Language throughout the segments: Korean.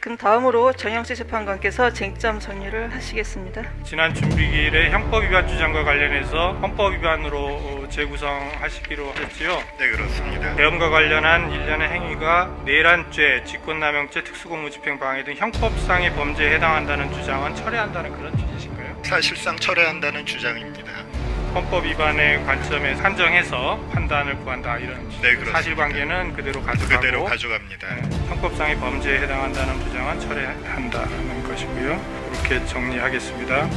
그럼 다음으로 정영재 재판관께서 쟁점 정리를 하시겠습니다. 지난 준비기일에 형법 위반 주장과 관련해서 헌법 위반으로 재구성하시기로 하셨지요. 네, 그렇습니다. 계엄과 관련한 일련의 행위가 내란죄, 직권남용죄, 특수공무집행 방해 등 형법상의 범죄에 해당한다는 주장은 철회한다는 그런 취지신가요? 사실상 철회한다는 주장입니다. 헌법 위반의 관점에 산정해서 판단을 구한다 이런 네, 그렇습니다. 사실관계는 그대로 가져가고 그대로 가져갑니다. 형법상의 범죄에 해당한다는 주장은 철회한다는 것이고요. 이렇게 정리하겠습니다.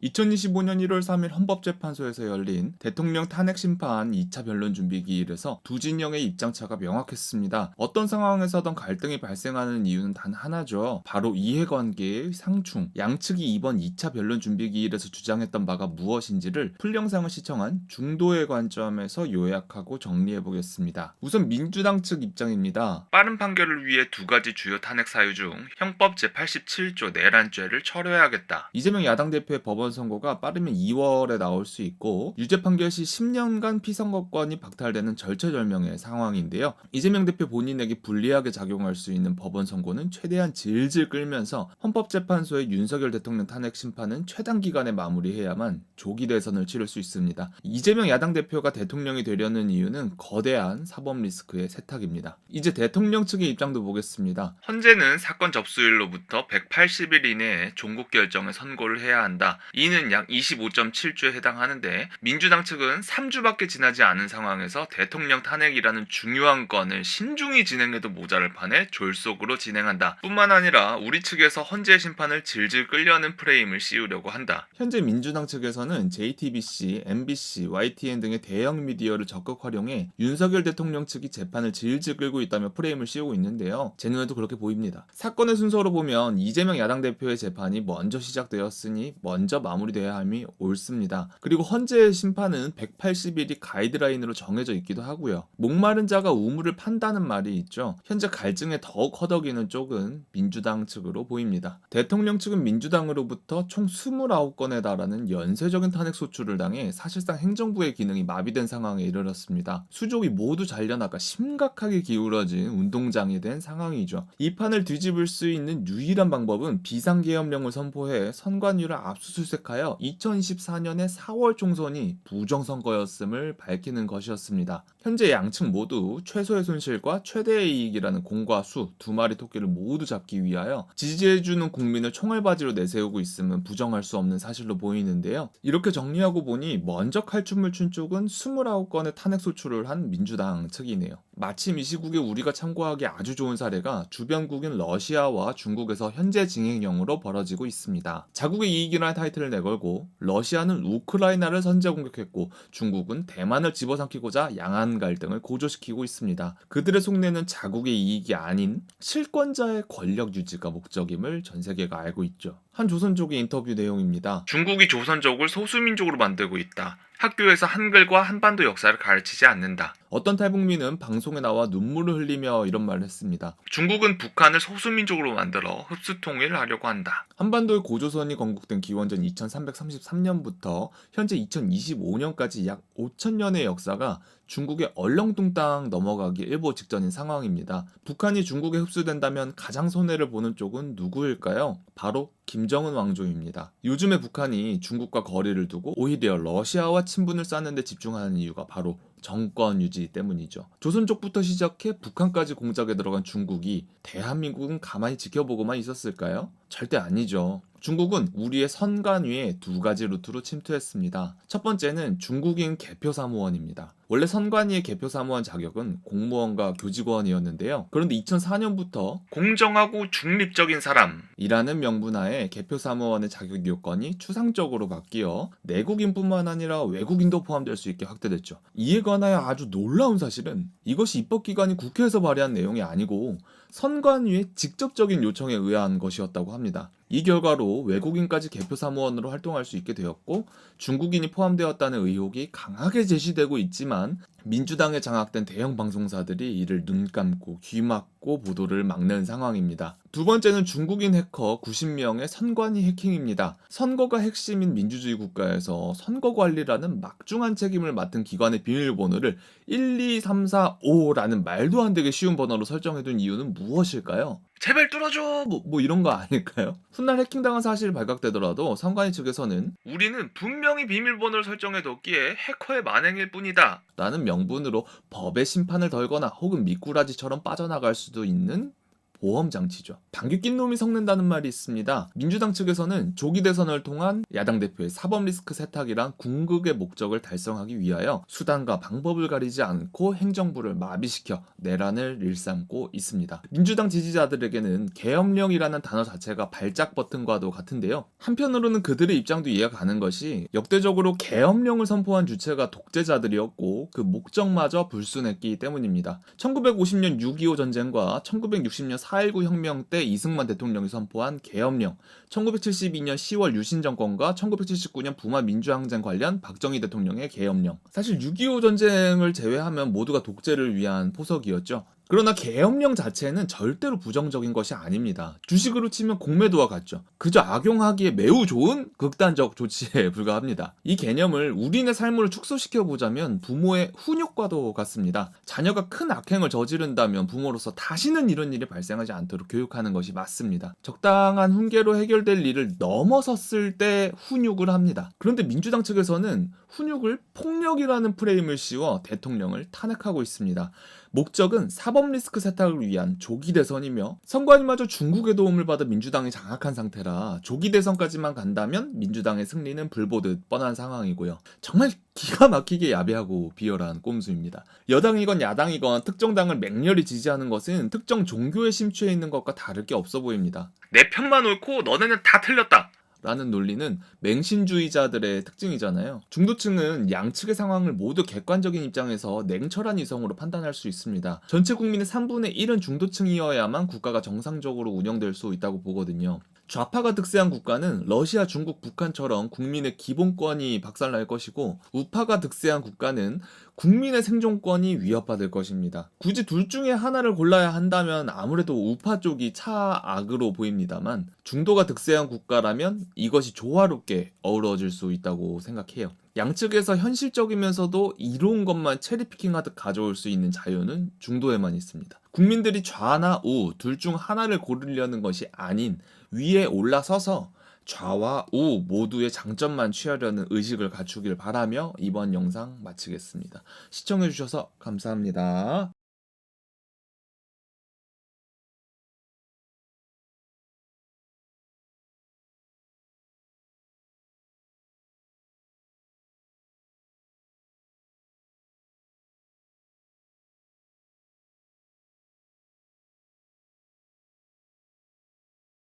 2025년 1월 3일 헌법재판소에서 열린 대통령 탄핵 심판 2차 변론 준비 기일에서 두 진영의 입장차가 명확했습니다. 어떤 상황에서든 갈등이 발생하는 이유는 단 하나죠. 바로 이해관계의 상충. 양측이 이번 2차 변론 준비 기일에서 주장했던 바가 무엇인지를 풀영상을 시청한 중도의 관점에서 요약하고 정리해보겠습니다. 우선 민주당 측 입장입니다. 빠른 판결을 위해 두 가지 주요 탄핵 사유 중 형법 제87조 내란죄를 철회하겠다. 이재명 야당 대표의 법원 선고가 빠르면 2월에 나올 수 있고 유죄 판결 시 10년간 피선거권이 박탈되는 절체절명의 상황인데요. 이재명 대표 본인에게 불리하게 작용할 수 있는 법원 선고는 최대한 질질 끌면서 헌법재판소의 윤석열 대통령 탄핵 심판은 최단 기간에 마무리해야만 조기 대선을 치를 수 있습니다. 이재명 야당 대표가 대통령이 되려는 이유는 거대한 사법 리스크의 세탁입니다. 이제 대통령 측의 입장도 보겠습니다. 헌재는 사건 접수일로부터 180일 이내에 종국 결정에 선고를 해야 한다. 이는 약 25.7조에 해당하는데 민주당 측은 3주밖에 지나지 않은 상황에서 대통령 탄핵이라는 중요한 건을 신중히 진행해도 모자랄 판에 졸속으로 진행한다. 뿐만 아니라 우리 측에서 헌재 심판을 질질 끌려는 프레임을 씌우려고 한다. 현재 민주당 측에서는 JTBC, MBC, YTN 등의 대형 미디어를 적극 활용해 윤석열 대통령 측이 재판을 질질 끌고 있다며 프레임을 씌우고 있는데요. 제 눈에도 그렇게 보입니다. 사건의 순서로 보면 이재명 야당 대표의 재판이 먼저 시작되었으니 먼저 마무리돼야 함이 옳습니다. 그리고 헌재의 심판은 180일이 가이드라인으로 정해져 있기도 하고요. 목마른 자가 우물을 판다는 말이 있죠. 현재 갈증에 더욱 허덕이는 쪽은 민주당 측으로 보입니다. 대통령 측은 민주당으로부터 총 29건에 달하는 연쇄적인 탄핵 소추를 당해 사실상 행정부의 기능이 마비된 상황에 이르렀습니다. 수족이 모두 잘려나가 심각하게 기울어진 운동장이 된 상황이죠. 이 판을 뒤집을 수 있는 유일한 방법은 비상계엄령을 선포해 선관위를 압수수색하여 2024년의 4월 총선이 부정선거였음을 밝히는 것이었습니다. 현재 양측 모두 최소의 손실과 최대의 이익이라는 공과 수 두 마리 토끼를 모두 잡기 위하여 지지해주는 국민을 총알바지로 내세우고 있음은 부정할 수 없는 사실로 보이는데요. 이렇게 정리하고 보니 먼저 칼춤을 춘 쪽은 29건의 탄핵 소추를 한 민주당 측이네요. 마침 이 시국에 우리가 참고하기 아주 좋은 사례가 주변국인 러시아와 중국에서 현재 징행형으로 벌어지고 있습니다. 자국의 이익이라는 타이틀을 내걸고 러시아는 우크라이나를 선제 공격했고 중국은 대만을 집어삼키고자 양안 갈등을 고조시키고 있습니다. 그들의 속내는 자국의 이익이 아닌 실권자의 권력 유지가 목적임을 전 세계가 알고 있죠. 한 조선족의 인터뷰 내용입니다. 중국이 조선족을 소수민족으로 만들고 있다. 학교에서 한글과 한반도 역사를 가르치지 않는다. 어떤 탈북민은 방송에 나와 눈물을 흘리며 이런 말을 했습니다. 중국은 북한을 소수민족으로 만들어 흡수통일을 하려고 한다. 한반도의 고조선이 건국된 기원전 2333년부터 현재 2025년까지 약 5000년의 역사가 중국의 얼렁뚱땅 넘어가기 일보 직전인 상황입니다. 북한이 중국에 흡수된다면 가장 손해를 보는 쪽은 누구일까요? 바로 김정은 왕조입니다. 요즘에 북한이 중국과 거리를 두고 오히려 러시아와 친분을 쌓는 데 집중하는 이유가 바로 정권 유지 때문이죠. 조선 쪽부터 시작해 북한까지 공작에 들어간 중국이 대한민국은 가만히 지켜보고만 있었을까요? 절대 아니죠. 중국은 우리의 선관위에 두 가지 루트로 침투했습니다. 첫 번째는 중국인 개표사무원입니다. 원래 선관위의 개표사무원 자격은 공무원과 교직원이었는데요. 그런데 2004년부터 공정하고 중립적인 사람이라는 명분하에 개표사무원의 자격 요건이 추상적으로 바뀌어 내국인뿐만 아니라 외국인도 포함될 수 있게 확대됐죠. 이에 관하여 아주 놀라운 사실은 이것이 입법기관이 국회에서 발의한 내용이 아니고 선관위의 직접적인 요청에 의한 것이었다고 합니다. 이 결과로 외국인까지 개표사무원으로 활동할 수 있게 되었고 중국인이 포함되었다는 의혹이 강하게 제시되고 있지만 민주당에 장악된 대형 방송사들이 이를 눈 감고 귀 막고 보도를 막는 상황입니다. 두 번째는 중국인 해커 90명의 선관위 해킹입니다. 선거가 핵심인 민주주의 국가에서 선거 관리라는 막중한 책임을 맡은 기관의 비밀번호를 1, 2, 3, 4, 5라는 말도 안 되게 쉬운 번호로 설정해둔 이유는 무엇일까요? 제발 뚫어줘! 뭐 이런 거 아닐까요? 훗날 해킹당한 사실이 발각되더라도 선관위 측에서는 우리는 분명히 비밀번호를 설정해뒀기에 해커의 만행일 뿐이다 라는 명분으로 법의 심판을 덜거나 혹은 미꾸라지처럼 빠져나갈 수도 있는 보험 장치죠. 방귀 낀 놈이 섞는다는 말이 있습니다. 민주당 측에서는 조기 대선을 통한 야당 대표의 사법 리스크 세탁이란 궁극의 목적을 달성하기 위하여 수단과 방법을 가리지 않고 행정부를 마비시켜 내란을 일삼고 있습니다. 민주당 지지자들에게는 계엄령이라는 단어 자체가 발작 버튼과도 같은데요. 한편으로는 그들의 입장도 이해가 가는 것이 역대적으로 계엄령을 선포한 주체가 독재자들이었고 그 목적마저 불순했기 때문입니다. 1950년 6.25 전쟁과 1960년 4.19 혁명 때 이승만 대통령이 선포한 계엄령, 1972년 10월 유신 정권과 1979년 부마 민주항쟁 관련 박정희 대통령의 계엄령. 사실 6.25 전쟁을 제외하면 모두가 독재를 위한 포석이었죠. 그러나 계엄령 자체는 절대로 부정적인 것이 아닙니다. 주식으로 치면 공매도와 같죠. 그저 악용하기에 매우 좋은 극단적 조치에 불과합니다. 이 개념을 우리네 삶을 축소시켜보자면 부모의 훈육과도 같습니다. 자녀가 큰 악행을 저지른다면 부모로서 다시는 이런 일이 발생하지 않도록 교육하는 것이 맞습니다. 적당한 훈계로 해결될 일을 넘어섰을 때 훈육을 합니다. 그런데 민주당 측에서는 훈육을 폭력이라는 프레임을 씌워 대통령을 탄핵하고 있습니다. 목적은 사법 리스크 세탁을 위한 조기 대선이며 선관위마저 중국의 도움을 받아 민주당이 장악한 상태라 조기 대선까지만 간다면 민주당의 승리는 불보듯 뻔한 상황이고요. 정말 기가 막히게 야비하고 비열한 꼼수입니다. 여당이건 야당이건 특정 당을 맹렬히 지지하는 것은 특정 종교에 심취해 있는 것과 다를 게 없어 보입니다. 내 편만 옳고 너네는 다 틀렸다 라는 논리는 맹신주의자들의 특징이잖아요. 중도층은 양측의 상황을 모두 객관적인 입장에서 냉철한 이성으로 판단할 수 있습니다. 전체 국민의 3분의 1은 중도층이어야만 국가가 정상적으로 운영될 수 있다고 보거든요. 좌파가 득세한 국가는 러시아, 중국, 북한처럼 국민의 기본권이 박살날 것이고 우파가 득세한 국가는 국민의 생존권이 위협받을 것입니다. 굳이 둘 중에 하나를 골라야 한다면 아무래도 우파 쪽이 차악으로 보입니다만 중도가 득세한 국가라면 이것이 조화롭게 어우러질 수 있다고 생각해요. 양측에서 현실적이면서도 이로운 것만 체리피킹하듯 가져올 수 있는 자유는 중도에만 있습니다. 국민들이 좌나 우 둘 중 하나를 고르려는 것이 아닌 위에 올라서서 좌와 우 모두의 장점만 취하려는 의식을 갖추길 바라며 이번 영상 마치겠습니다. 시청해주셔서 감사합니다.